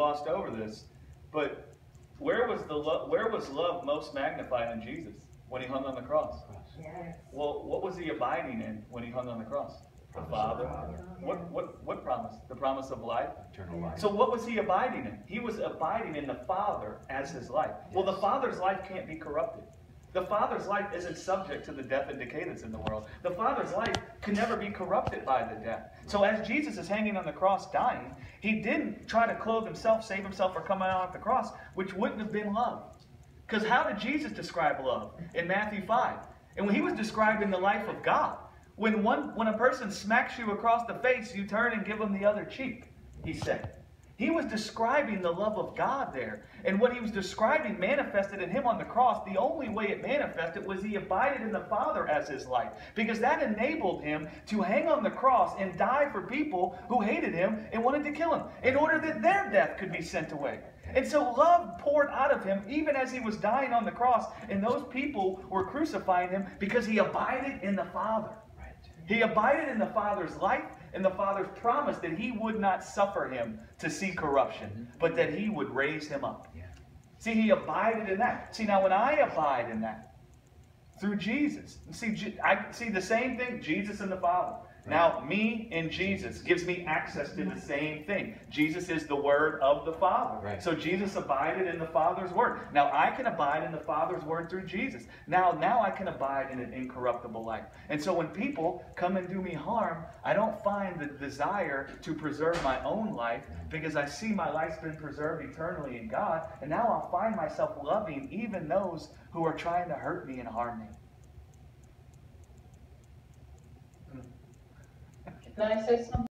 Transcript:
glossed over this, but where was love most magnified in Jesus when he hung on the cross? Yes. Well, what was he abiding in when he hung on the cross? The Father. What promise? The promise of life? Eternal life. So what was he abiding in? He was abiding in the Father as his life. Well, the Father's life can't be corrupted. The Father's life isn't subject to the death and decay that's in the world. The Father's life can never be corrupted by the death. So as Jesus is hanging on the cross dying, he didn't try to clothe himself, save himself, or come out off the cross, which wouldn't have been love. Because how did Jesus describe love? In Matthew 5. And when he was describing the life of God, when a person smacks you across the face, you turn and give them the other cheek, he said. He was describing the love of God there. And what he was describing manifested in him on the cross. The only way it manifested was he abided in the Father as his life. Because that enabled him to hang on the cross and die for people who hated him and wanted to kill him, in order that their death could be sent away. And so love poured out of him even as he was dying on the cross. And those people were crucifying him because he abided in the Father. He abided in the Father's life and the Father's promise that he would not suffer him to see corruption, but that he would raise him up. See, he abided in that. See, now when I abide in that, through Jesus, I see the same thing, Jesus and the Father. Now, me and Jesus gives me access to the same thing. Jesus is the Word of the Father. So Jesus abided in the Father's Word. Now, I can abide in the Father's Word through Jesus. Now I can abide in an incorruptible life. And so when people come and do me harm, I don't find the desire to preserve my own life, because I see my life's been preserved eternally in God. And now I'll find myself loving even those who are trying to hurt me and harm me. Can I say something?